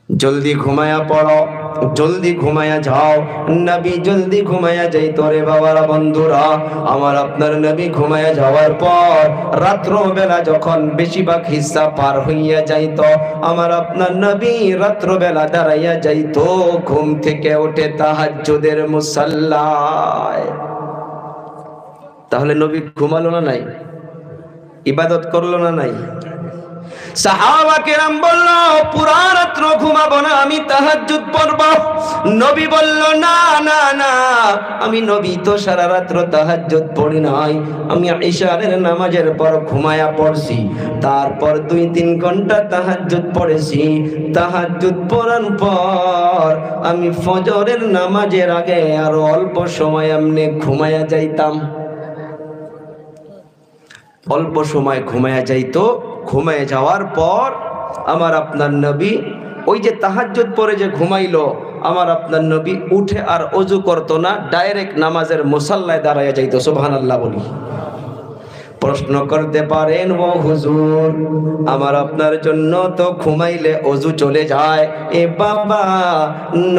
জলদি ঘুমায়া পড়ো, জলদি ঘুমায়া যাও। নবী জলদি ঘুমায়া যাইতো রে বাবারা, বন্ধুরা আমার। আপনার নবী ঘুমায়া যাওয়ার পর রাত্র বেলা যখন বেশিরভাগ হিস্সা পার হইয়া যাইতো, আমার আপনার নবী রাত্র বেলা দাঁড়াইয়া যাইতো ঘুম থেকে উঠে তাহাজ্জুদের মুসাল্লায়। তাহলে নবী ঘুমালো না নাই? ইবাদত করলো না নাই? সাহাবা কেরাম বলল, পুরা রাত্র ঘুমাবো না, আমি তাহাজ্জুদ পড়ব। নবী বলল, না না না, আমি নবী তো সারা রাত্র তাহাজ্জুদ পড়ি নাই, আমি ইশারের নামাজের পর ঘুমায়া পড়ছি, তারপর 2-3 ঘন্টা তাহাজ্জুদ পড়েছি। তাহাজ্জুদ পড়ার পর আমি ফজরের নামাজের আগে আরো অল্প সময় এমনি ঘুমায়া যাইতাম। অল্প সময় ঘুমায়া যাইতো। ঘুমায় যাওয়ার পর আমার আপনার নবী ওই যে তাহাজ্জুদ পরে যে ঘুমাইলো, আমার আপনার নবী উঠে আর ওযু করতো না, ডাইরেক্ট নামাজের মুসাল্লায় দাঁড়াইয়া যাইতো। সুবহানাল্লাহ বলি। প্রশ্ন করতে পারেন, ও হুজুর আমার আপনার জন্য তো ঘুমাইলে ওযু চলে যায়। এ বাবা,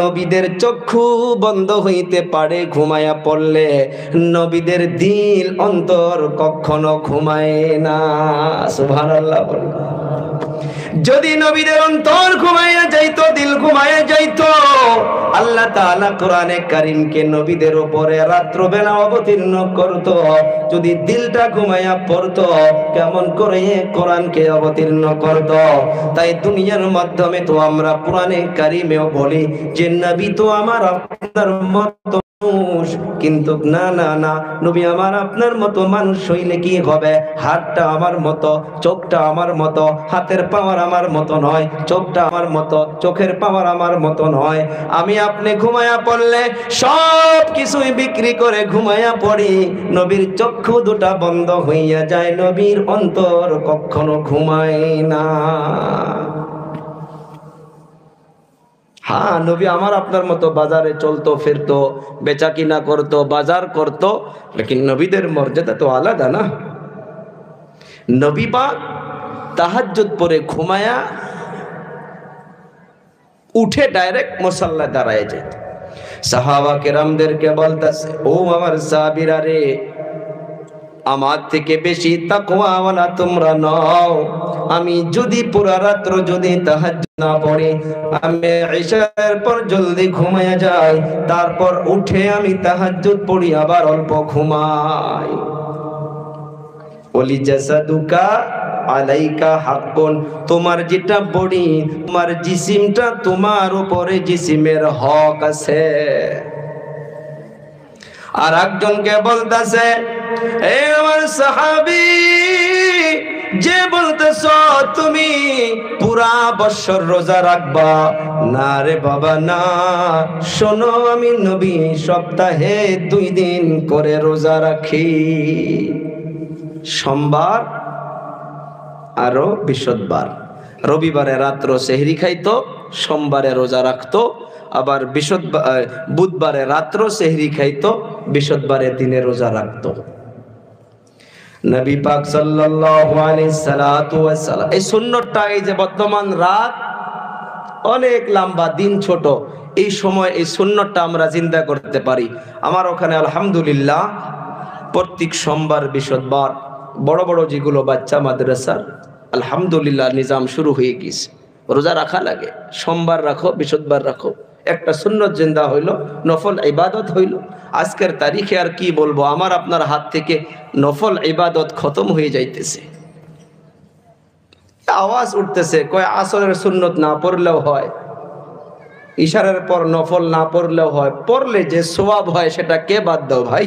নবীদের চক্ষু বন্ধ হইতে পারে ঘুমায়া পড়লে, নবীদের দিল অন্তর কখনো ঘুমায় না। সুবহানাল্লাহ বলি। যদি নবীদের অন্তর ঘুমাইয়া যাইতো, দিল ঘুমাইয়া যাইতো, আল্লাহ তাআলা কোরআনে কারীমকে নবীদের উপরে রাত্রবেলা অবতীর্ণ করত। যদি দিলটা ঘুমাইয়া পড়তো, কেমন করে কোরআনকে অবতীর্ণ করত? তাই দুনিয়ার মাধ্যমে তো আমরা কোরআনে কারীমেও বলি যে নবী তো আমার আপনার মতো মানুষ, কিন্তু না না না, নবী আমার আপনার মতো মানুষ হইলে কি হবে? হাতটা আমার মতো, চোখটা আমার মতো, হাতের পাওয়ার আমার মতো নয়, চোখটা আমার মতো, চোখের পাওয়ার আমার মতো নয়। আমি আপনি ঘুমায়া পড়লে সব কিছুই বিক্রি করে ঘুমায়া পড়ি, নবীর চক্ষু দুটা বন্ধ হইয়া যায়, নবীর অন্তর কখনো ঘুমায় না। হ্যাঁ, নবী আমার আপনার মতো বাজারে চলতো ফিরতো, বেচা কিনা করতো, বাজার করতো, লেকিন নবীদের মর্যাদা তো আলাদা না। নবী পাক তাহাজ্জুদ পরে ঘুমায়া উঠে ডাইরেক্ট মুসাল্লায় দাঁড়ায় যেত। সাহাবা কেরামদেরকে বলতেছে, ও আমার সাহাবীরা রে, আমার থেকে বেশি তাকওয়াওয়ালা তোমরা নও। আমি যদি পুরা রাত্র যদি তাহাজ্জুদ না পড়ি, আমি ইশার পর জলদি ঘুমায়া যাই, তারপর উঠে আমি তাহাজ্জুদ পড়ি, আবার অল্প ঘুমাই। ওলি জাসাদুকা আলাইকা হাক্কুন, তোমার যেটা বডি, তোমার জিসিমটা, তোমার উপরে জিসিমের হক আছে। আর একজনকে বলতেছে, এ আমার সাহাবী, যে বলতেছ তুমি পুরা বছর রোজা রাখবা, না রে বাবা না, শোনো আমি নবী সপ্তাহে 2 দিন করে রোজা রাখি, সোমবার আরো বৃহস্পতিবার। রবিবারে রাত্র সেহরি খাইতো, সোমবারে রোজা রাখতো, আবার বুধবারে রাত্র সেহরি খাইতো, বৃহস্পতিবারে দিনে রোজা রাখতো। নবী পাক সাল্লাল্লাহু আলাইহি সাল্লাতু ওয়াস সালাম এই সুন্নতটা, এই যে বর্তমান রাত অনেক লম্বা, দিন ছোট, এই সময় এই সুন্নতটা আমরা চিন্তা করতে পারি। আমার ওখানে আলহামদুলিল্লাহ প্রত্যেক সোমবার বৃহস্পতিবার বড় বড় যেগুলো বাচ্চা মাদ্রাসার আলহামদুলিল্লাহ নিজাম শুরু হয়ে গেছে, রোজা রাখা লাগে। সোমবার রাখো, বৃহস্পতিবার রাখো, একটা সুন্নত জিন্দা হইল, নফল ইবাদত হইল। আজকের তারিখে আর কি বলবো, আমার আপনার হাত থেকে নফল ইবাদত খতম হয়ে যাইতেছে। আওয়াজ উঠতেছে, কয় আসরের সুন্নত না পড়লেও হয়, ইশারের পর নফল না পড়লেও হয়, পড়লে যে সওয়াব হয় সেটা কে বাদ দাও ভাই।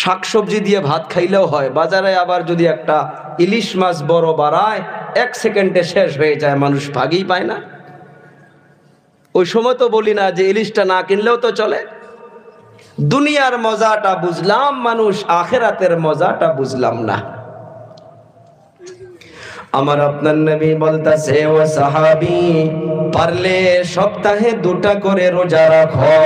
শাকসবজি দিয়ে ভাত খাইলেও হয়, বাজারে আবার যদি একটা ইলিশ মাছ বড় বাড়ায় 1 সেকেন্ডে শেষ হয়ে যায়, মানুষ ভাগই পায় না। ওই সময় তো বলি না যে ইলিশটা না কিনলেও তো চলে। দুনিয়ার মজাটা বুঝলাম, মানুষ আখিরাতের মজাটা বুঝলাম না। আমার আপনার নবী বলতেছে, ও সাহাবী, পারলে সপ্তাহে 2টা করে রোজা রাখো,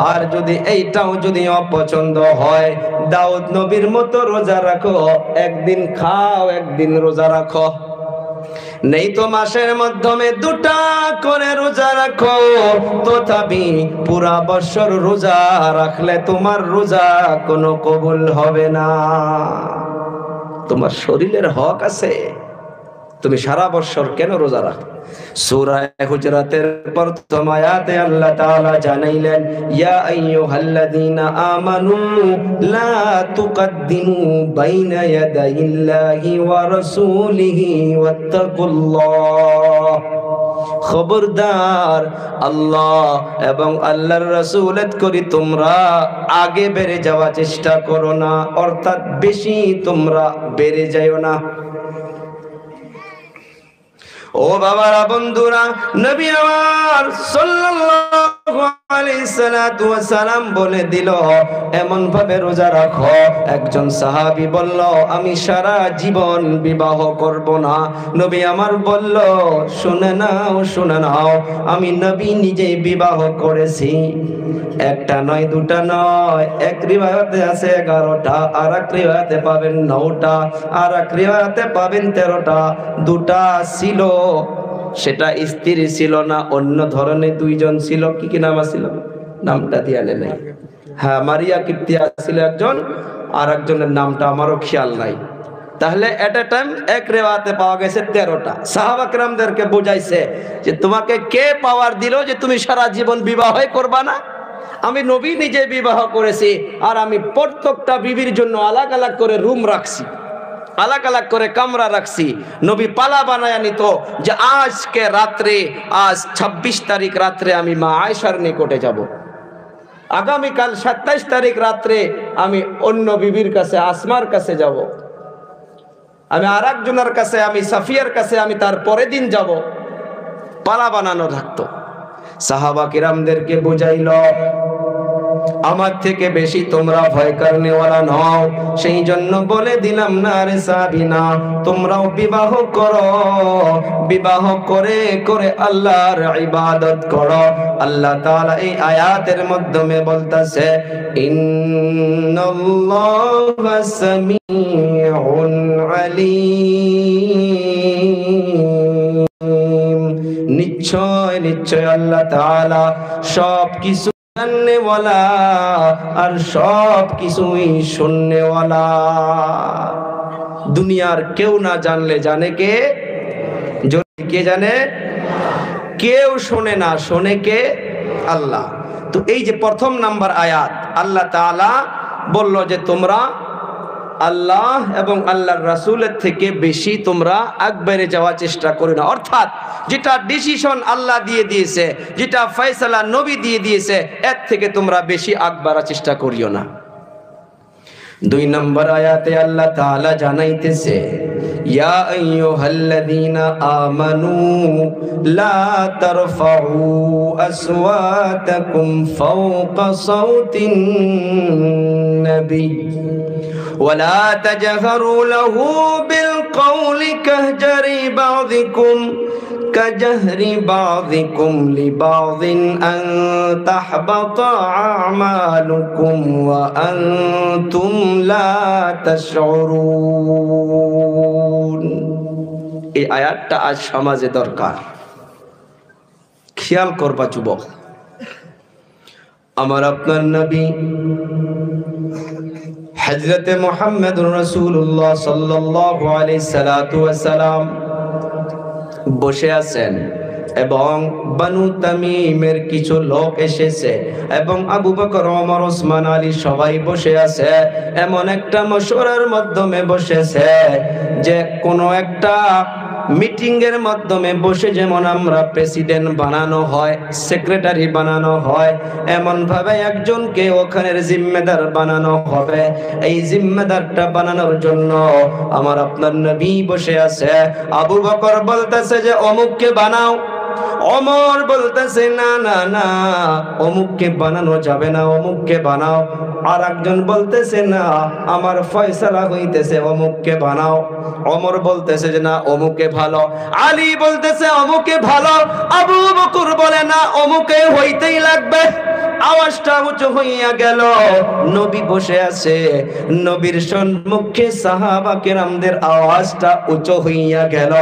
আর যদি এইটাও যদি অপছন্দ হয়, দাউদ নবীর মতো রোজা রাখো, একদিন খাও একদিন রোজা রাখো। নেই তো মাসের মাধ্যমে দুটা করে রোজা রাখো, তথাপি পুরা বছর রোজা রাখলে তোমার রোজা কোনো কবুল হবে না। তোমার শরীরের হক আছে, তুমি সারা বছর কেন রোজা রাখো? সূরা হুজরাতের প্রথম আয়াতে আল্লাহ তাআলা জানাইলেন, ইয়া আইয়ুহাল্লাযীনা আমানু লা তুকদ্দিমু বাইনা ইয়াদাইল্লাহি ওয়া রাসূলিহি ওয়াত্তাকুল্লাহ। খবরদার, আল্লাহ এবং আল্লাহর রাসূলের করি তোমরা আগে বেড়ে যাওয়া চেষ্টা করো না, অর্থাৎ বেশি তোমরা বেড়ে যাও না। ও বাবারা, বন্ধুরা, নবী আমার সাল্লাল্লাহু আলাইহি সাল্লাতু ওয়া সাল্লাম বলে দিল এমন ভাবে রোজা রাখো। একজন সাহাবী বলল, আমি সারা জীবন বিবাহ করব না। নবী আমার বলল, শুনে নাও, আমি নবী নিজেই বিবাহ করেছি। একটা নয়, দুটা নয়, এক রিওয়ায়াতে আছে 11টা, আর এক রিওয়ায়াতে পাবেন 9টা, আর এক রিওয়ায়াতে পাবেন 13টা। দুটা ছিল, সেটা স্ত্রী ছিল না, অন্য ধরনের দুইজন ছিল। কি নাম ছিল? নামটা দিয়া নাই। হ্যাঁ, মারিয়া কিপ্তিয়া ছিল একজন, আর একজনের নামটা আমারও খেয়াল নাই। তাহলে এট এ টাইম এক রেওয়াতে পাওয়া গেছে 13টা। সাহাবা কেরামদেরকে বুঝাইছে যে তোমাকে কে পাওয়ার দিল যে তুমি সারা জীবন বিবাহ করবা না? আমি নবী নিজে বিবাহ করেছি, আর আমি প্রত্যেকটা বিবির জন্য আলাদা আলাদা করে রুম রাখছি, আলাদা আলাদা করে কামরা রাখছি। নবী পালা বানায় নিত যে আজকে রাত্রে, আজ 26 তারিখ রাত্রে আমি মা আয়েশার নিকটে যাব, আগামীকাল 27 তারিখ রাত্রে আমি অন্য বিবির কাছে, আসমার কাছে যাব, আমি আর একজনের কাছে, আমি সাফিয়ার কাছে আমি তার পরের দিন যাব। পালা বানানো থাকতো। সাহাবা কিরামদেরকে বুঝাইল, আমার থেকে বেশি তোমরা ভয় করনেওয়ালা নও, সেই জন্য বলে দিলাম না রে সাবিনা, তোমরাও বিবাহ করো, বিবাহ করে করে আল্লাহর ইবাদত করো। আল্লাহ তাআলা এই আয়াতের মাধ্যমে বলতাছে, ইন্নাল্লাহা সামিউন আলীম। নিশ্চয় নিশ্চয় আল্লাহ তাআলা সব কিছু জাননেওয়ালা আর সব কিছুই শুননেওয়ালা। দুনিয়ার কেউ না জানলে জানে কে? কে জানে? কেউ শোনে না, শোনে কে? আল্লাহ। তো এই যে প্রথম নাম্বার আয়াত, আল্লাহ তাআলা বলল যে তোমরা আল্লাহ এবং আল্লাহর রাসূলের থেকে বেশি তোমরা আগবাড়ে যাওয়ার চেষ্টা করো না। অর্থাৎ যেটা ডিসিশন আল্লাহ দিয়ে দিয়েছে, যেটা ফয়সালা নবী দিয়ে দিয়েছে, এর থেকে তোমরা বেশি আগবাড়ার চেষ্টা করিও না। 2 নম্বর আয়াতে আল্লাহ তাআলা জানাইতেছে, ইয়া আইয়ুহাল্লাযীনা আমানু লা তারফাউ আসওয়াতাকুম ফাওকা সাওতিন নবী ولا تجهروا له بالقول كجهر بعضكم لبعض أن تحبط أعمالكم وأنتم لا تشعرون। এই আয়াতটা আজ সমাজে দরকার, খেয়াল করবা যুবক। আমার আপনার নবী হযরতে মুহাম্মদুর রাসূলুল্লাহ সাল্লাল্লাহু আলাইহি সাল্লাতু ওয়াস সালাম বসে আছেন এবং বানু তামিমের কিছু লোক এসেছে এবং আবু বকর, ওমর, ওসমান, আলী সবাই বসে আছে। এমন একটা মশওয়ারার মাধ্যমে বসেছে যে কোনো একটা মিটিং এর মাধ্যমে বসে যেমন আমরা প্রেসিডেন্ট বানানো হয়, সেক্রেটারি বানানো হয়, এমন ভাবে একজনকে ওখানের জিম্মেদার বানানো হবে। এই জিম্মেদারটা বানানোর জন্য আমার আপনার নবী বসে আছে। আবু বকর বলতেছে যে অমুককে বানাও, ওমর বলতেছে না না না অমুককে বানানো যাবে না, অমুককে বানাও। আর একজন বলতেছে না আমার ফয়সালা হইতেছে অমুককে বানাও। ওমর বলতেছে যে না অমুকে ভালো, আলী বলতেছে অমুকে ভালো, আবু বকর বলে না অমুকে হইতেই লাগবে। আওয়াজটা উঁচু হইয়া গেল। নবী বসে আছে, নবীর সম্মুখে সাহাবা কেরামদের আওয়াজটা উঁচু হইয়া গেল।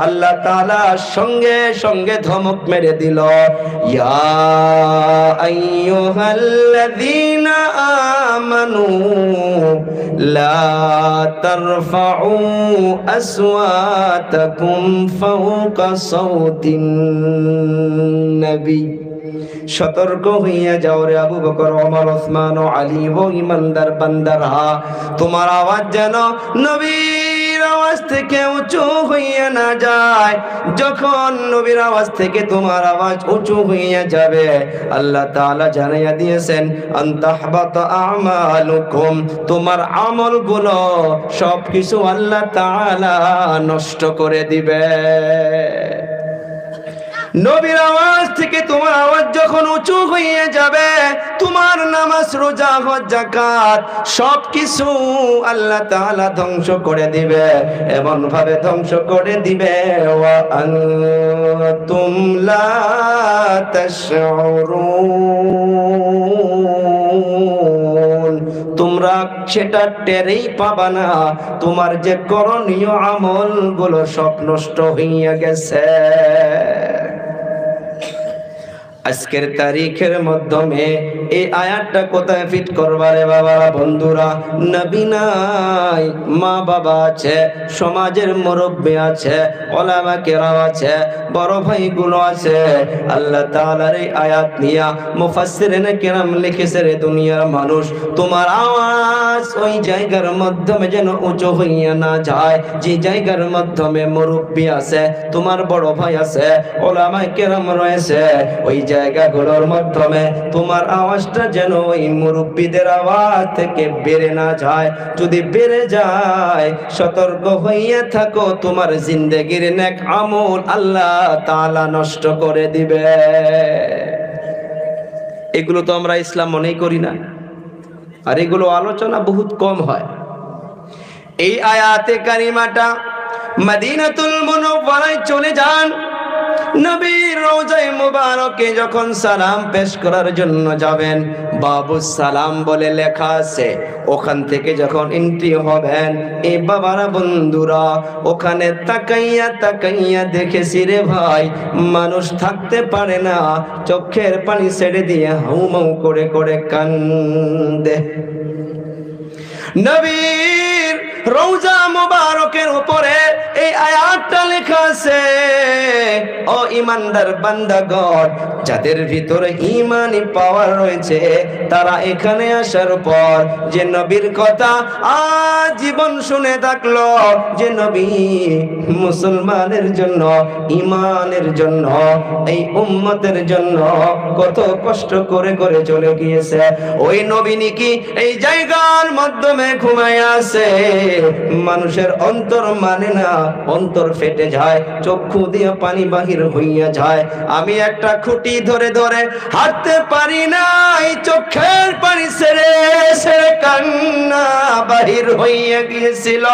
আল্লাহ তাআলা সঙ্গে সঙ্গে ধমক মেরে দিল, ইয়া আইয়ুহাল্লাযীনা আমানু লা তারফাউ আসওয়াতাকুম ফাওকা সাওতিন নবী। সতর্ক হইয়া যাও রে আবু বকর, ওমর, ওসমান ও আলী ও ইমানদার বান্দারা, তোমার আওয়াজ যেন নবীর আওয়াজ থেকে উঁচু হইয়া না যায়। যখন নবীর আওয়াজ থেকে তোমার আওয়াজ উঁচু হইয়া যাবে, আল্লাহ তাআলা জানাইয়া দিয়েছেন আনতাহবাতা আমালুকুম, তোমার আমলগুলো সবকিছু আল্লাহ তাআলা নষ্ট করে দিবে। নবীর আওয়াজ থেকে তোমার আওয়াজ যখন উঁচু হয়ে যাবে, তোমার নামাজ, রোজা, হজ, যাকাত সবকিছু আল্লাহ তাআলা ধ্বংস করে দিবে। এমন ভাবে ধ্বংস করে দিবে, ওয়া আনতুম লা তাশউরুন, তোমরা সেটা টেরেই পাবা না। তোমার যে করণীয় আমলগুলো সব নষ্ট হইয়া গেছে। আজকের তারিখের মাধ্যমে এই আয়াতটা কোথায় ফিট করবা রে বাবা বন্ধুরা? নবী নাই, মা বাবা আছে, সমাজের মুরব্বী আছে, ওলামা কেরাম আছে, বড় ভাইগুলো আছে। আল্লাহ তাআলার এই আয়াত নিয়া মুফাসসিরিনে কেরাম লিখেছে, রে দুনিয়ার মানুষ, তোমার আওয়াজ ওই জায়গার মাধ্যমে যেন উঁচু হইয়া না যায়, যে জায়গার মাধ্যমে মুরব্বী আছে, তোমার বড় ভাই আছে, ওলামা কেরাম রয়েছে, ওই জায়গাগুলোর মাধ্যমে তোমার আওয়াজটা যেন ওই মুরব্বীদের আওয়াজ থেকে বেড়ে না যায়। যদি বেড়ে যায়, সতর্ক হইয়া থাকো, তোমার জিন্দেগির নেক আমল আল্লাহ তাআলা নষ্ট করে দিবে। এগুলো তো আমরা ইসলাম মনেই করি না, আর এগুলো আলোচনা বহুত কম হয়। এই আয়াতে কারিমাটা মদিনাতুল মুনাওয়ারায় চলে যান। নবীর রওজায়ে মুবারকে যখন সালাম পেশ করার জন্য যাবেন, বাবুস সালাম বলে লেখা আছে, ওখান থেকে যখন এন্ট্রি হবেন, এই বাবারা বন্ধুরা, ওখানে তাকাইয়া তাকাইয়া দেখেছি রে ভাই, মানুষ থাকতে পারে না, চোখের পানি ছেড়ে দিয়ে হাউমাউ করে করে কান্দে। নবীর রওজা মুবারকের উপরে এই আয়াতটা লেখা আছে, ও ইমানদার বান্দাগণ, যাদের ভিতরে ঈমানি পাওয়ার রয়েছে, তারা এখানে আসার পর যে নবীর কথা আজীবন শুনে থাকলো, যে নবী মুসলমানের জন্য, ঈমানের জন্য, এই উম্মতের জন্য কত কষ্ট করে করে চলে গিয়েছে, ওই নবী নাকি এই জায়গার মাধ্যমে ঘুমায় আছে। মানুষের অন্তর মানে না, অন্তর ফেটে যায়, চক্ষু দিয়ে পানি বাহির হইয়া যায়। আমি একটা খুঁটি ধরে ধরে হাঁটতে পারি না, এই চোখের পানি ছেড়ে ছেড়ে কান্না বাহির হইয়া গিয়েছিল।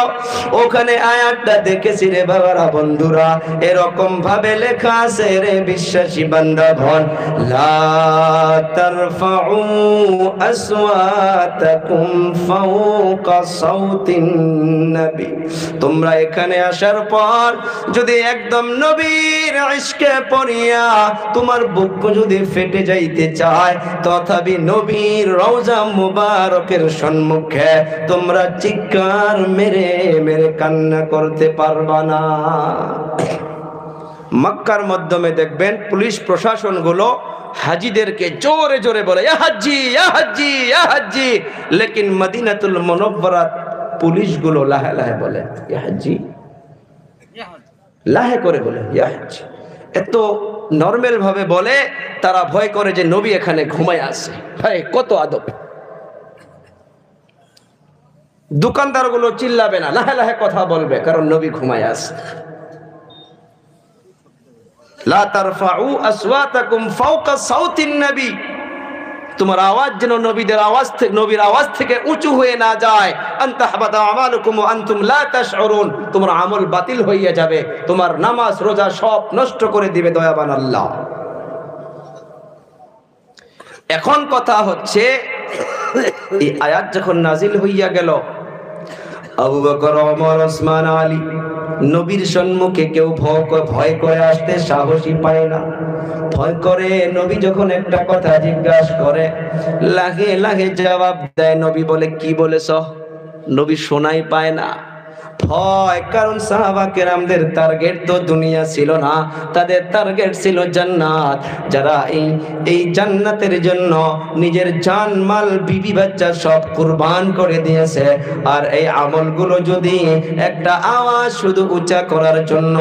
ওখানে আয়াতটা দেখেছি রে বাবারা বন্ধুরা, এরকম ভাবে লেখা আছে, রে বিশ্বাসী বান্দাগণ, লা তারফাউ আসওয়াতাকুম ফাওকা সাওতিন নবী, তোমরা এখানে আসার পর যদি একদম নবীর ইশকে পড়িয়া তোমার বুক যদি ফেটে যাইতে চায়, তথাপি নবীর রওজা মুবারকের সম্মুখে তোমরা চিৎকার মেরে মেরে কান্না করতে পারবা না। মক্কার মাধ্যমে দেখবেন পুলিশ প্রশাসন গুলো হাজিদেরকে জোরে জোরে বলে ইয়া হাজ্জি ইয়া হাজ্জি ইয়া হাজ্জি, লেকিন মদিনাতুল মুনাওয়ারা পুলিশগুলো লাহে লাহে বলে ইয়া হাজ্জি, লাহে করে বলে ইয়া হাজ্জি, এত নরমাল ভাবে বলে, তারা ভয় করে যে নবী এখানে ঘুমায় আছে। ভাই কত আদব! দোকানদারগুলো চিল্লাবে না, লাহে লাহে কথা বলবে, কারণ নবী ঘুমায় আছে। লা তারফাউ আসওয়াতাকুম ফাওকা সাওতিন নবী, তোমার আওয়াজ যেন নবীদের আওয়াজ থেকে, নবীর আওয়াজ থেকে উঁচু হয়ে না যায়। আনতাহবাতা আমালুকুম ওয়া আনতুম লা তাশউরুন, তোমার আমল বাতিল হইয়া যাবে, তোমার নামাজ রোজা সব নষ্ট করে দিবে দয়াবান আল্লাহ। এখন কথা হচ্ছে এই আয়াত যখন নাজিল হইয়া গেল, আবু বকর, ওমর, ওসমান, আলী, নবীর সম্মুখে কেউ ভয় করে আসতে সাহসী পায় না, ভয় করে। নবী যখন একটা কথা জিজ্ঞাসা করে লাগে লাগে জবাব দেয়, নবী বলে কি বলেছ, নবী শোনাই পায় না, ভয়। কারণ সাহাবা কেরামদের টার্গেট তো দুনিয়া ছিল না, তাদের টার্গেট ছিল জান্নাত। যারা এই জান্নাতের জন্য নিজের জান মাল বিবি বাচ্চা সব কুরবান করে দিয়েছে, আর এই আমলগুলো যদি একটা আওয়াজ শুধু উঁচা করার জন্য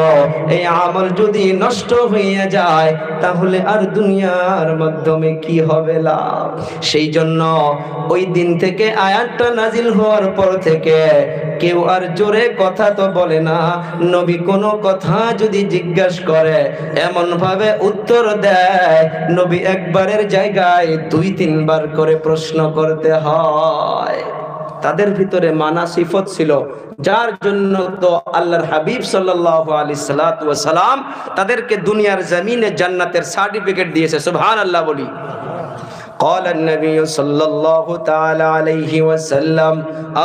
এই আমল যদি নষ্ট হয়ে যায়, তাহলে আর দুনিয়ার মাধ্যমে কি হবে লাভ? সেই জন্য ওই দিন থেকে আয়াতটা নাজিল হওয়ার পর থেকে কেউ আর জোরে কথা তো বলে না। নবী কোনো কথা যদি জিজ্ঞাসা করে এমন ভাবে উত্তর দেয়, নবী একবারের জায়গায় 2-3 বার করে প্রশ্ন করতে হয়। তাদের ভিতরে মানা সিফত ছিল, যার জন্য তো আল্লাহর হাবিব সাল্লাল্লাহু আলাইহি সাল্লাম তাদেরকে দুনিয়ার জমিনে জান্নাতের সার্টিফিকেট দিয়েছে। সুবহানাল্লাহ বলি। قال النبي صلى الله تعالى عليه وسلم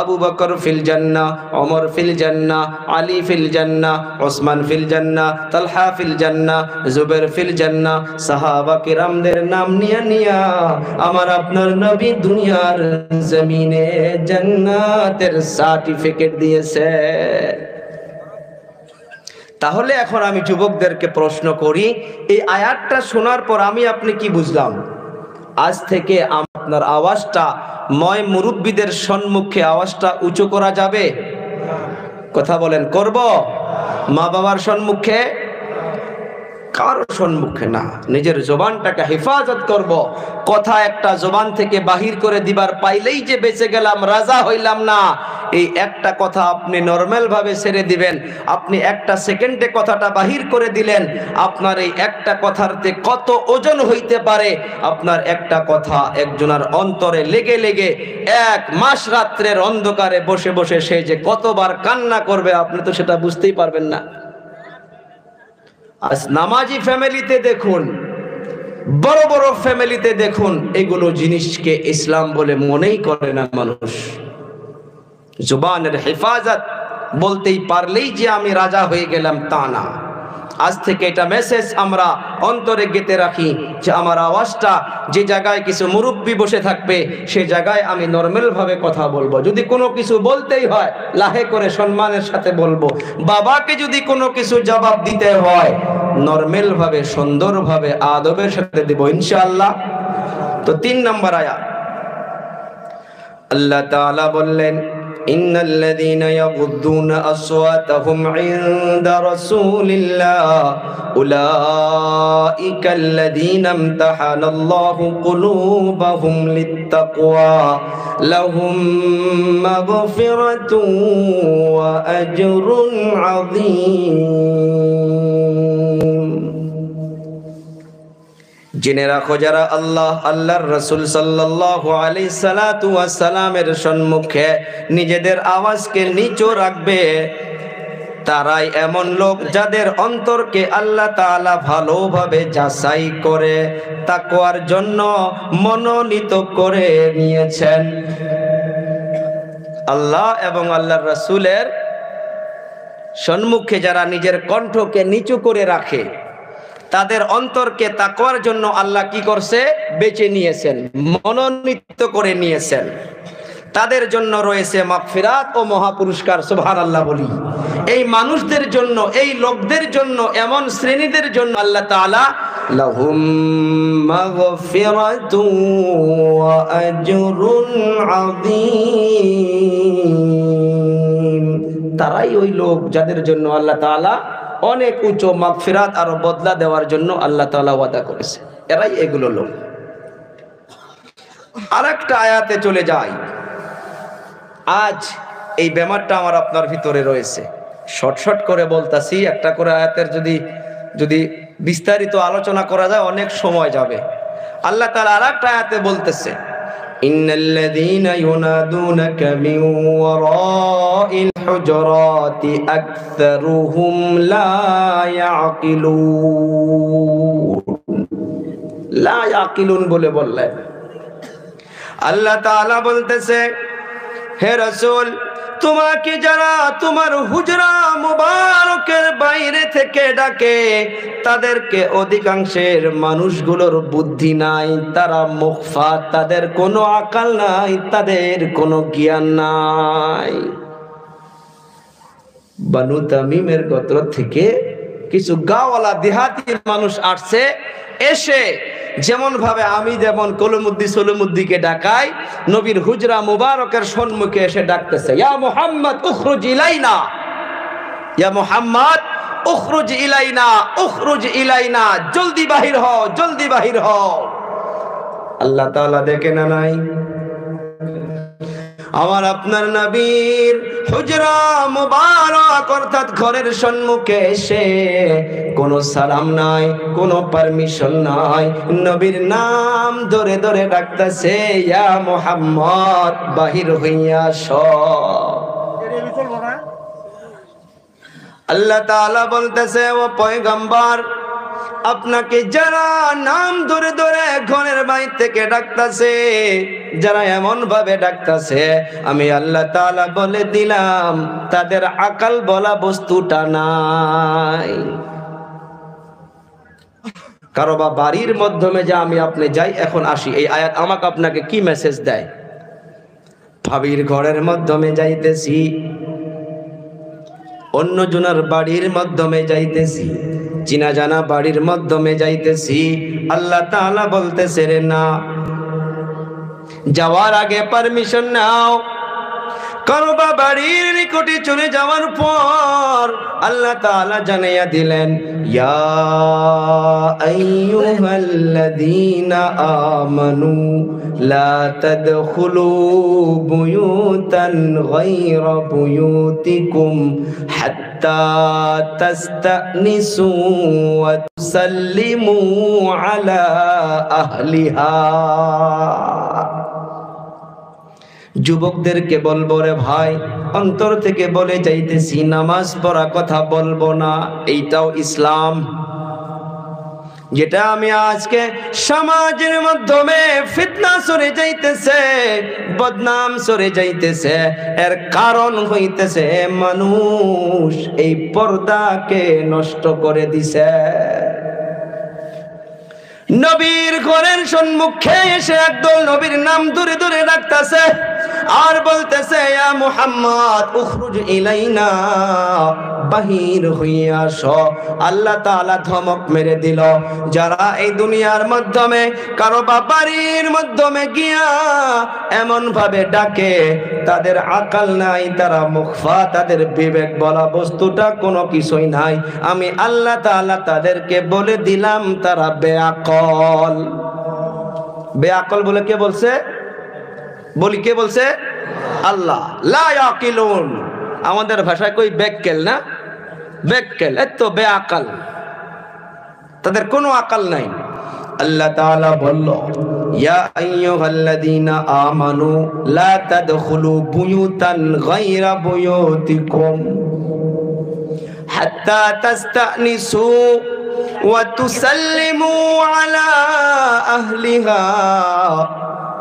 أبو بكر في الجنة، عمر في الجنة، علي في الجنة، عثمان في الجنة، طلحة في الجنة، زبير في الجنة। সাহাবা কিরামদের নাম নিয়া নিয়া আমার আপনার নবী দুনিয়ার জমিনে জান্নাতের সার্টিফিকেট দিয়েছে। তাহলে এখন আমি যুবকদেরকে প্রশ্ন করি, এই আয়াতটা শোনার পর আমি আপনি কি বুঝলাম? আজ থেকে আপনার আওয়াজটা ময় মুরব্বীদের সম্মুখে আওয়াজটা উঁচু করা যাবে? কথা বলেন, করব? মা বাবার সম্মুখে, কারো সম্মুখে না। নিজের জবানটাকে হেফাজত করব। কথা একটা জবান থেকে বাহির করে দিবার পাইলেই যে বেঁচে গেলাম, রাজা হইলাম না, এই একটা কথা আপনি নরমাল ভাবে ছেড়ে দিবেন। আপনি একটা সেকেন্ডে কথাটা বাহির করে দিলেন, আপনার এই একটা কথারতে কত ওজন হইতে পারে। আপনার একটা কথা একজনের অন্তরে লেগে লেগে 1 মাস রাত্রের অন্ধকারে বসে বসে সে যে কতবার কান্না করবে, আপনি তো সেটা বুঝতেই পারবেন না। আজ নামাজি ফ্যামিলিতে দেখুন, বড় বড় ফ্যামিলিতে দেখুন, এগুলো জিনিসকে ইসলাম বলে মনেই করে না মানুষ। জুবানের হেফাজত বলতেই পারলেই যে আমি রাজা হয়ে গেলাম তা না। আজ থেকে এটা মেসেজ আমরা অন্তরে গেঁথে রাখি যে আমার আওয়াজটা যে জায়গায় কিছু মুরব্বী বসে থাকবে সে জায়গায় আমি নরমাল ভাবে কথা বলবো। যদি কোনো কিছু বলতেই হয় লাহে করে সম্মানের সাথে বলবো। বাবাকে যদি কোনো কিছু জবাব দিতে হয় নরমাল ভাবে সুন্দরভাবে আদবের সাথে দেব ইনশাআল্লাহ। তো 3 নম্বর আয়াত আল্লাহ তাআলা বললেন, ইন্নাল্লাযীনা ইয়াগুদ্দুনা আসওয়াতাহুম ইনদা রাসূলিল্লাহ উলাইকাল্লাযীনা ইমতাহানাল্লাহু কুলুবাহুম লিত্তাকওয়া লাহুম মাগফিরাতুন ওয়া আজরুন আযীম। জেনে রাখো, যারা আল্লাহ আল্লাহর রাসূল সাল্লাল্লাহু আলাইহি সাল্লাতু ওয়াস সালামের সম্মুখে নিজেদের আওয়াজকে নিচু রাখবে, তারাই এমন লোক যাদের অন্তরকে আল্লাহ তাআলা ভালোভাবে যাচাই করে তাকওয়ার জন্য মনোনীত করে নিয়েছেন। আল্লাহ এবং আল্লাহর রাসূলের সম্মুখে যারা নিজের কণ্ঠকে নিচু করে রাখে তাদের অন্তরকে তাকওয়ার জন্য আল্লাহ কি করছে? বেছে নিয়েছেন, মনোনীত করে নিয়েছেন। তাদের জন্য রয়েছে মাগফিরাত ও মহাপুরস্কার। সুবহানাল্লাহ বলি। এই মানুষদের জন্য, এই লোকদের জন্য, এমন শ্রেণীদের জন্য আল্লাহ তাআলা লাহুম মাগফিরাতুন ওয়া আজরুন আযীম। তারাই ওই লোক যাদের জন্য আল্লাহ তাআলা অনেক উঁচু মাগফিরাত আর বদলা দেওয়ার জন্য আল্লাহ তাআলা ওয়াদা করেছে। এরাই এগুলো লোক। আরেকটা আয়াতে চলে যায়। আজ এই বেমারটা আমার আপনার ভিতরে রয়েছে। শর্ট করে বলতাছি, একটা করে আয়াতের যদি বিস্তারিত আলোচনা করা যায় অনেক সময় যাবে। আল্লাহ তাআলা আরেকটা আয়াতে বলতেছে, ইন্নাল্লাযীনা ইউনাদুনাকা মিন ওয়ারাইল হুজুরাতি আকসারুহুম লা লা ইয়াকিলুন বলে বললেন। আল্লাহ তাআলা বলতেছে, হে রাসূল, তোমাকে যারা তোমার হুজরা মুবারকের বাইরে থেকে ডাকে, তাদেরকে অধিকাংশের মানুষগুলোর বুদ্ধি নাই, তারা মুখফাত, তাদের কোনো আকল নাই, তাদের কোনো জ্ঞান নাই। বানু তামিমের গোত্র থেকে কিছু গাওয়ালা দেহাতি মানুষ আসছে, এসে যেমন ভাবে আমি যেমন কলমুদ্দি সলমুদ্দিকে ডাকাই, নবীর হুজরা মুবারকের সম্মুখে এসে ডাকতেছে, ইয়া মুহাম্মদ উখরুজ ইলাইনা, ইয়া মুহাম্মদ উখরুজ ইলাইনা, উখরুজ ইলাইনা, জলদি বাহির হও, জলদি বাহির হও। আল্লাহ তাআলা দেখে না নাই আমার আপনার নবীর হুজরা মুবারক অর্থাৎ ঘরের সম্মুখে এসে কোনো সালাম নাই, কোনো পারমিশন নাই, নবীর নাম ধরে ধরে ডাকতেছে, ইয়া মুহাম্মদ বাহির হইয়া আসো। আল্লাহ তাআলা বলতেছে, ও পয়গম্বর, আপনাকে যারা নাম ধরে ধরে ঘরের বাইরে থেকে ডাকতেছে, যারা এমন ভাবে ডাকতেছে, আমি আল্লাহ তাআলা বলে দিলাম তাদের আকল বলা বস্তুটা নাই। কারো বা বাড়ির মাধ্যমে যে আমি আপনি যাই, এখন আসি, এই আয়াত আমাকে আপনাকে কি মেসেজ দেয়? ভাবির ঘরের মাধ্যমে যাইতেছি, অন্য জনের বাড়ির মাধ্যমে যাইতেছি, চিনা জানা বাড়ির মাধ্যমে যাইতেছি, আল্লাহ তাআলা বলতেছে, রে না, যাওয়ার আগে পারমিশন নাও। কারো বা বাড়ির নিকটে চলে যাওয়ার পর আল্লাহ তাআলা জানাইয়া দিলেন, ইয়া আইয়ুহাল্লাযীনা আমানু লা তাদখুলু বুয়ুতান গায়রা বুয়ুতিকুম হাত্তা তাস্তানিসু ওয়া তুসাল্লিমু আলা আহলিহা। যুবকদেরকে বলবো, রে ভাই, অন্তর থেকে বলে যাইতেছি, নামাজ পড়া কথা বলবো না, এইটাও ইসলাম। যেটা আমি আজকে সমাজের মাধ্যমে ফিতনা সরে যাইতেছে, বদনাম সরে যাইতেছে, এর কারণ হইতেছে মানুষ এই পর্দাকে নষ্ট করে দিছে। নবীর ঘরের সম্মুখে এসে একদল নবীর নাম ধরে ধরে ডাকতেছে আর বলতেছে, ইয়া মুহাম্মদ উখরুজ ইলাইনা, বাহির হইয়া আসো। আল্লাহ তাআলা ধমক মেরে দিল, যারা এই দুনিয়ার মাধ্যমে কারো বাড়ির মাধ্যমে গিয়া এমন ভাবে ডাকে, তাদের আকল নাই, তারা মুখফা, তাদের বিবেক বলা বস্তুটা কোনো কিছুই নাই। আমি আল্লাহ তাআলা তাদেরকে বলে দিলাম তারা বেআকল। বেআকল বলে কে বলছে? বলি কে বলছে? আল্লাহ। লা ইয়াকিলুন, আমাদের ভাষায় কই বেক্কেল না, বেক্কেল, এত বেআকল, তাদের কোনো আকল নাই। আল্লাহ তাআলা বলল, ইয়া আইয়ুহাল্লাযীনা আমানু লা তাদখুলু বুয়ুতান গায়রা বুয়ুতিকুম হাত্তা তাস্তানিসু ওয়া তুসাল্লিমু আলা আহলিহা।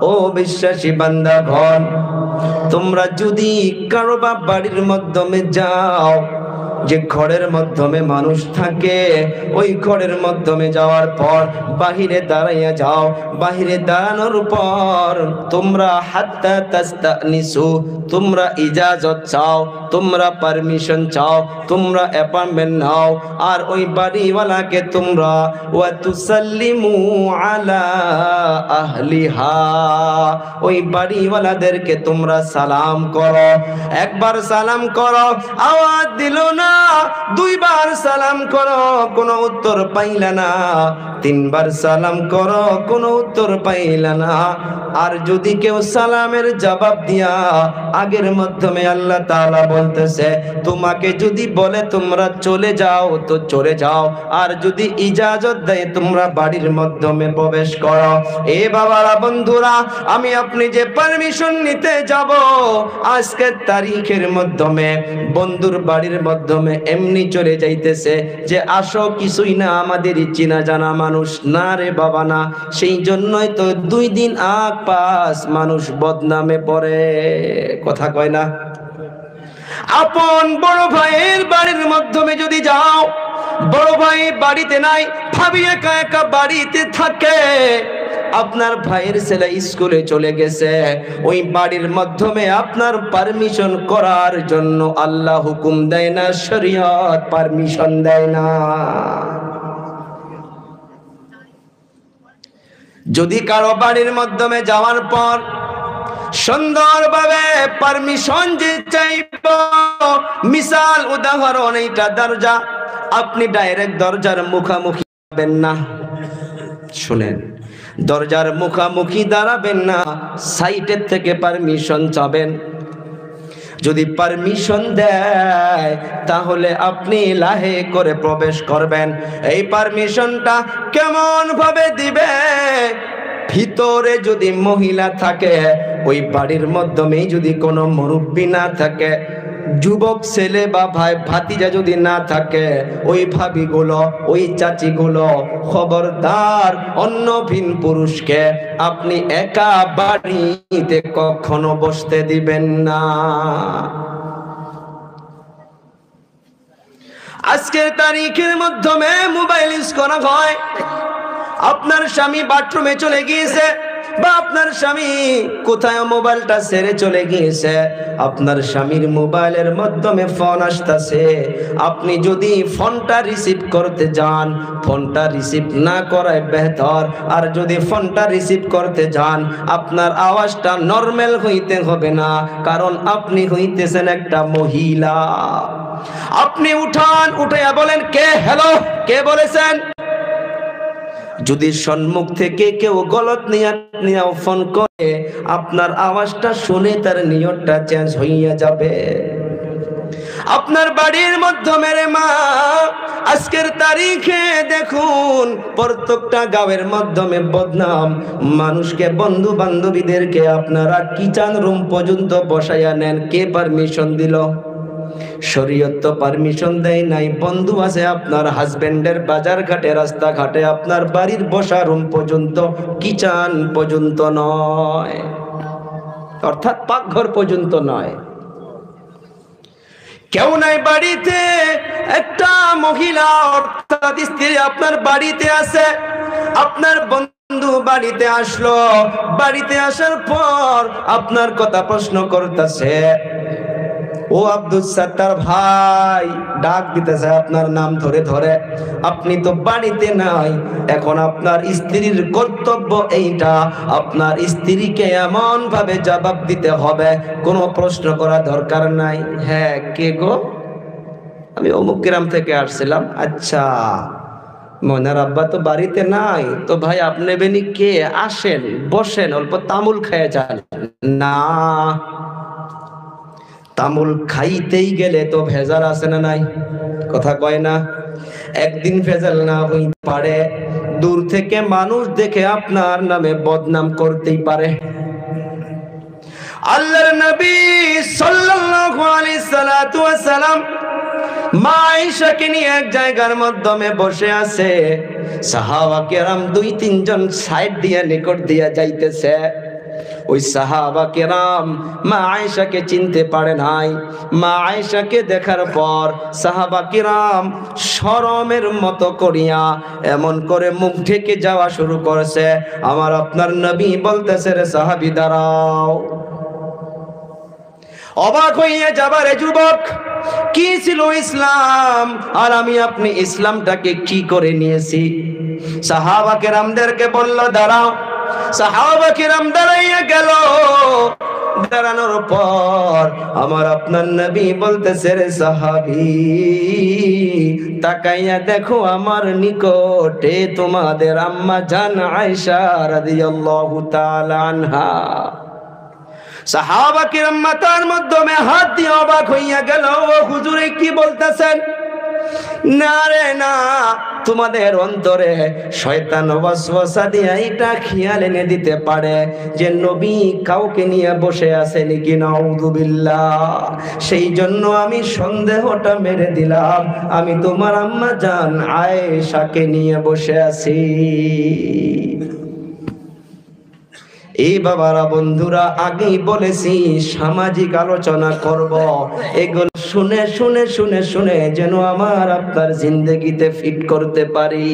ও বিশ্বাসী বান্দাগণ, তোমরা যদি কারো বাড়ির মাধ্যমে যাও, যে ঘরের মাধ্যমে মানুষ থাকে, ওই ঘরের মাধ্যমে যাওয়ার পর বাহিরে দাঁড়াইয়া যাও, বাহিরে দাঁড়ানোর পর তোমরা হাত্তা তাস্তানিসু, তোমরা ইজাজত চাও, তোমরা পারমিশন চাও, তোমরা অ্যাপয়েন্টমেন্ট নাও, আর ওই বাড়িওয়ালাকে তোমরা ওয়া তুসাল্লিমু আলা আহলিহা, ওই বাড়িওয়ালাদেরকে তোমরা সালাম করো। একবার সালাম করো, আওয়াজ দিল না, দুইবার সালাম করো, কোনো উত্তর পাইলা না, তিনবার সালাম করো, কোনো উত্তর পাইলা না। আর যদি কেউ সালামের জবাব দিয়া আগের মাধ্যমে, আল্লাহ তাআলা বলতেছে, তোমাকে যদি বলে তোমরা চলে যাও তো চলে যাও, আর যদি ইজাজত দেয় তোমরা বাড়ির মাধ্যমে প্রবেশ করো। এ বাবারা, বন্ধুরা, আমি আপনি যে পারমিশন নিতে যাব আজকের তারিখের মাধ্যমে, বন্ধুর বাড়ির মাধ্যমে মাধ্যমে এমনি চলে যাইতেছে যে আসো কিছুই না, আমাদেরই চেনা জানা মানুষ না রে বাবা না। সেই জন্যই তো 2 দিন আগ পাস মানুষ বদনামে পড়ে, কথা কয় না। আপন বড় ভাইয়ের বাড়ির মাধ্যমে যদি যাও, বড় ভাই বাড়িতে নাই, ভাবি একা একা বাড়িতে থাকে, আপনার ভাইয়ের ছেলে স্কুলে চলে গেছে, ওই বাড়ির মাধ্যমে আপনার পারমিশন করার জন্য আল্লাহ হুকুম দেয় না, শরীয়ত পারমিশন দেয় না। যদি কারো বাড়ির মাধ্যমে যাওয়ার পর সুন্দরভাবে পারমিশন যে চাইব, মিসাল উদাহরণ, এইটা দরজা, আপনি ডাইরেক্ট দরজার মুখামুখি যাবেন না, শুনেন, দরজার মুখামুখি দাঁড়াবেন না, সাইডের থেকে পারমিশন চাবেন। যদি পারমিশন দেয় তাহলে আপনি লাহে করে প্রবেশ করবেন। এই পারমিশনটা কেমন ভাবে দিবে? ভিতরে যদি মহিলা থাকে, ওই বাড়ির মাধ্যমে যদি কোনো মুরব্বী না থাকে, যুবক ছেলে বা ভাই ভাতিজা যদি না থাকে, ওই ভাবিগুলো, ওই চাচিগুলো, খবরদার অন্য ভিন পুরুষকে আপনি একা বাড়িতে কখনো বসতে দিবেন না। আজকের তারিখের মাধ্যমে মোবাইল ইউজ করা হয়। আপনার স্বামী বাথরুমে চলে গিয়েছে বা আপনার স্বামী কোথায় মোবাইলটা ছেড়ে চলে গিয়েছে, আপনার স্বামীর মোবাইলের মাধ্যমে ফোন আসতেছে, আপনি যদি ফোনটা রিসিভ করতে যান, ফোনটা রিসিভ না করায় বেহতর। আর যদি ফোনটা রিসিভ করতে যান, আপনার আওয়াজটা নরমাল হইতে হবে না, কারণ আপনি হইতেছেন একটা মহিলা। আপনি উঠান, উঠাইয়া বলেন, কে? হ্যালো, কে বলেছেন? যদি সম্মুখ থেকে কেউ গলত নিয়ে ফোন করে, আপনার আওয়াজটা শুনে তার নিয়তটা চেঞ্জ হইয়া যাবে। আপনার বাড়ির মাধ্যমে রে মা, আজকের তারিখে দেখুন প্রত্যেকটা গাঁয়ের মাধ্যমে বদনাম। মানুষকে, বন্ধু বান্ধবীদেরকে আপনারা কিচেন রুম পর্যন্ত বসাইয়া নেন, কে পারমিশন দিল? শরীয়ত তো পারমিশন দেয় নাই। বন্ধু আছে আপনার হাজবেন্ডের, বাজার ঘাটে রাস্তাঘাটে আপনার বাড়ির বসা রুম পর্যন্ত, কিচেন পর্যন্ত নয়, অর্থাৎ পাকঘর পর্যন্ত নয়। কেউ নাই বাড়িতে, একটা মহিলা অর্থাৎ স্ত্রী আপনার বাড়িতে আছে, আপনার বন্ধু বাড়িতে আসলো, বাড়িতে আসার পর আপনার কথা প্রশ্ন করতেছে, ও আব্দুল সাত্তার ভাই, ডাক দিতেছে আপনার নাম ধরে ধরে, আপনি তো বাড়িতে নাই। এখন আপনার স্ত্রীর কর্তব্য এইটা, আপনার স্ত্রীকে এমন ভাবে জবাব দিতে হবে, কোনো প্রশ্ন করা দরকার নাই। হ্যাঁ, কে গো? আমি অমুক গ্রাম থেকে আসছিলাম। আচ্ছা, মনার আব্বা তো বাড়িতে নাই, তো ভাই আপনি বেনি কে? আসেন, বসেন, অল্প তামুল খেয়ে যান। না, তামুল খাইতেই গেলে তো ভেজাল আছে না নাই? কথা কয় না? একদিন ভেজাল না হইতে পারে, দূর থেকে মানুষ দেখে আপনার নামে বদনাম করতেই পারে। আল্লাহর নবী সাল্লাল্লাহু আলাইহি সাল্লাতু ওয়াস সালাম মা আয়েশাকে নিয়ে এক জায়গার মাধ্যমে বসে আছে, সাহাবা কেরাম 2-3 জন সাইড দিয়ে নিকট দিয়া যাইতেছে। ওই সাহাবা কেরাম মা আয়েশাকে চিনতে পারে নাই। মা আয়েশাকে দেখার পর সাহাবা কেরাম শরমের মতো করিয়া এমন করে মুখ ঢেকে যাওয়া শুরু করেছে। আমার আপনার নবী বলতেছে, রে সাহাবী দাঁড়াও। অবাক হইয়া যাবারে যুবক, কি ছিল ইসলাম আর আমি আপনি ইসলামটাকে কি করে নিয়েছি? সাহাবা কেরামদেরকে বলল দাঁড়াও। সাহাবা কেরাম দাঁড়াইয়া গেল। দাঁড়ানোর পর আমার আপনার নবী বলতেছে, রে সাহাবী তাকাইয়া দেখো আমার নিকটে তোমাদের আম্মা জান আয়েশা রাদিয়াল্লাহু তাআলা আনহা। সাহাবা কিরাম মাথার মাধ্যমে হাত দিয়ে অবাক হইয়া গেল, ও হুজুরে কি বলতেছেন? না রে না, তোমাদের অন্তরে শয়তান ওয়াসওয়াসা দিয়ে এটা খেয়াল এনে দিতে পারে যে নবী কাউকে নিয়ে বসে আছে নাকি, নাউযুবিল্লাহ। সেই জন্য আমি সন্দেহটা মেরে দিলাম আমি তোমার আম্মা জান আয়েশাকে নিয়ে বসে আছি। এই বাবারা, বন্ধুরা, আগেই বলেছি সামাজিক আলোচনা করব, এগুলো শুনে শুনে শুনে শুনে যেন আমার আপনার জিন্দেগিতে ফিট করতে পারি।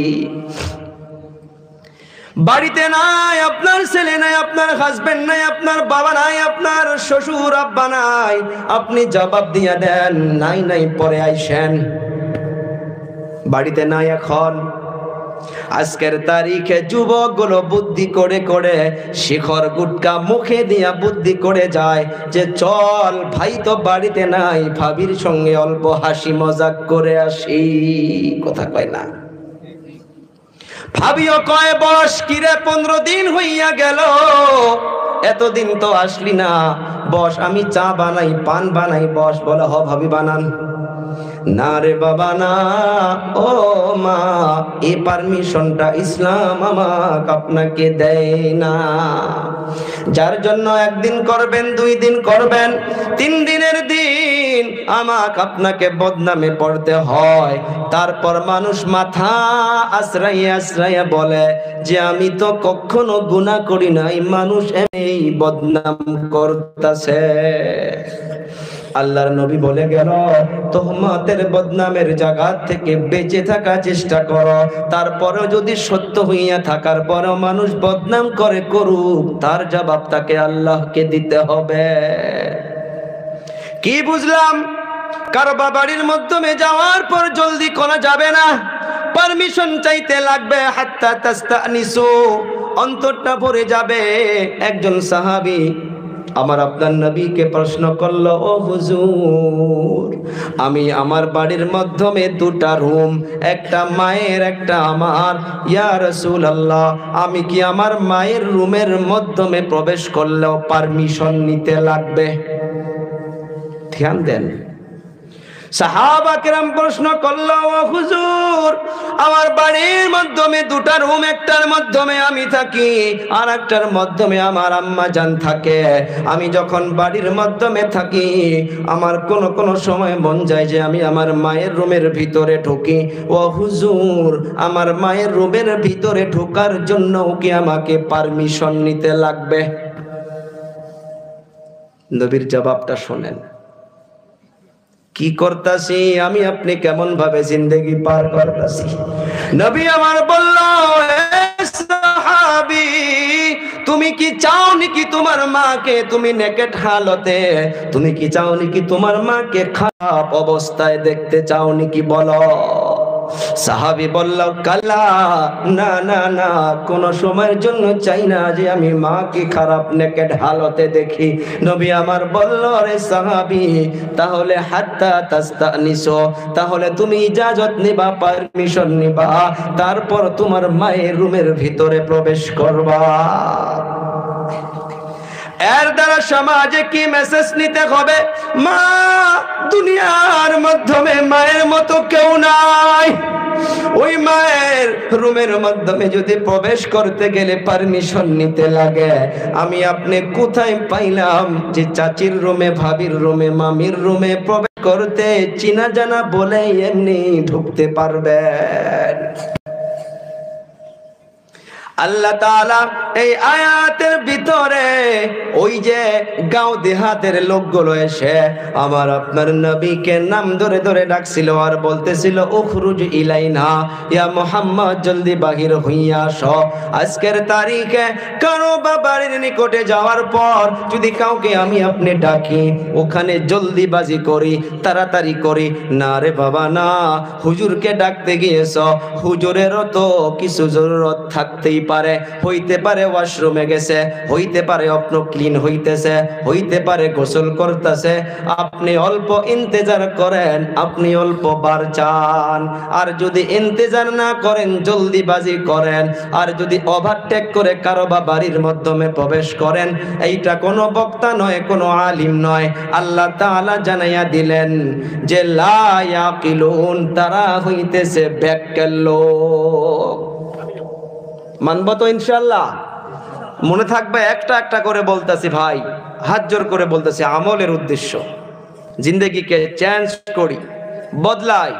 বাড়িতে নাই আপনার ছেলে, নাই আপনার হাজবেন্ড, নাই আপনার বাবা, নাই আপনার শ্বশুর আব্বা নাই, আপনি জবাব দিয়ে দেন নাই নাই পরে আইসেন। বাড়িতে নাই এখন। আজকের তারিখে যুবকগুলো বুদ্ধি করে করে শিখর গুটকা মুখে দিয়া বুদ্ধি করে যায় যে চল ভাই তো বাড়িতে নাই, ভাবির সঙ্গে অল্প হাসি মজাক করে আসি। কথা কয় না? ভাবিও কয় বস কিরে 15 দিন হইয়া গেল, এতদিন তো আসলি না, বস আমি চা বানাই পান বানাই, বস। বলে হ ভাবি বানান। না রে বাবা না, ও মা, এই পারমিশনটা ইসলাম আমাকে আপনাকে দেয় না। যার জন্য একদিন করবেন, 2 দিন করবেন, 3 দিনের দিন আমাকে আপনাকে বদনামে পড়তে হয়। তারপর মানুষ মাথা আশ্রাইয়া আশ্রাইয়া বলে যে আমি তো কখনো গুনাহ করি নাই, মানুষ এই বদনাম করতেছে। আল্লাহর নবী বলে গেল তোহমাতের বদনামের জায়গা থেকে বেঁচে থাকার চেষ্টা করো। তারপরেও যদি সত্য হইয়া থাকার পরেও মানুষ বদনাম করে করুক, তার জবাব তাকে আল্লাহকে দিতে হবে। কি বুঝলাম? কারো বাড়ির মাধ্যমে যাওয়ার পর জলদি করা যাবে না, পারমিশন চাইতে লাগবে। হাত্তা তাস্তানিসু, অন্তরটা ভরে যাবে। একজন সাহাবী আমার আপনার নবীকে প্রশ্ন করলো, ও হুজুর, আমি আমার বাড়ির মাধ্যমে 2টা রুম, একটা মায়ের একটা আমার, ইয়া রাসূলুল্লাহ আমি কি আমার মায়ের রুমের মাধ্যমে প্রবেশ করলেও পারমিশন নিতে লাগবে? ধ্যান দেন। সাহাবা কেরাম প্রশ্ন করলো, ও হুজুর, আমার বাড়ির মাধ্যমে 2টা রুম, একটার মাধ্যমে আমি থাকি আর একটার মাধ্যমে আমার আম্মা জান থাকে। আমি যখন বাড়ির মাধ্যমে থাকি আমার কোনো সময় মন যায় যে আমি আমার মায়ের রুমের ভিতরে ঢুকি। ও হুজুর, আমার মায়ের রুমের ভিতরে ঢোকার জন্য কি আমাকে পারমিশন নিতে লাগবে? নবীর জবাবটা শোনেন। কি করতাছি আমি, আপনি কেমন ভাবে জিন্দেগি পার করতাছি। নবী আমার বলল, সাহাবী, তুমি কি চাও নাকি তোমার মাকে তুমি নেকেট হালতে, তুমি কি চাও নাকি তোমার মাকে খারাপ অবস্থায় দেখতে চাও নাকি? বলো। সাহাবী বলল, কাল্লা, না না না, কোন সময়ের জন্য চাই না যে আমি মাকে খারাপ নেকেট হালতে দেখি। নবী আমার বলল, রে সাহাবী, তাহলে হাত্তা তাস্তানিসু, তাহলে তুমি ইজাজত নিবা, পারমিশন নিবা, তারপর তোমার মায়ের রুমের ভিতরে প্রবেশ করবা। এর দ্বারা সমাজে কি মেসেজ নিতে হবে? মা, দুনিয়ার মাধ্যমে মায়ের মতো কেউ নাই। ওই মায়ের রুমের মাধ্যমে যদি প্রবেশ করতে গেলে পারমিশন নিতে লাগে, আমি আপনি কোথায় পাইলাম যে চাচির রুমে, ভাবির রুমে, মামির রুমে প্রবেশ করতে চিনা জানা বলে এমনি ঢুকতে পারবেন? আল্লাহ তাআলা এই আয়াতের ভিতরে ওই যে গাঁও দেহাতের লোকগুলো এসে আমার আপনার নবীকে নাম ধরে ধরে ডাকছিল আর বলতেছিল, উখরুজ ইলাইনা ইয়া মুহাম্মদ, জলদি বাহির হইয়া আসো। আজকের তারিখে কারো বাড়ির নিকটে যাওয়ার পর যদি কাউকে আমি আপনি ডাকি, ওখানে জলদিবাজি করি, তাড়াতাড়ি করি। না রে বাবা না, হুজুরকে ডাকতে গিয়েছ, হুজুরেরও তো কিছু জরুরত থাকতেই হইতে পারে ওয়াশরুমে গেছে, হইতে পারে অপ্ন ক্লিন হইতেছে, হইতে পারে গোসল করতেছে। আপনি অল্প ইন্তেজার করেন, আপনি অল্প বার চান। আর যদি ইন্তেজার না করেন, জলদিবাজি করেন, আর যদি ওভারটেক করে কারো বা বাড়ির মাধ্যমে প্রবেশ করেন, এইটা কোনো বক্তা নয়, কোনো আলিম নয়, আল্লাহ তাআলা জানাইয়া দিলেন যে লা ইয়াকিলুন, তারা হইতেছে ব্যাক্কেল লোক। মানব তো ইনশাআল্লাহ? মনে থাকবে, একটা একটা করে বলতেছি ভাই, হাত জোর করে বলতেছি, আমলের উদ্দেশ্য জিন্দেগিকে চেঞ্জ করি, বদলাই।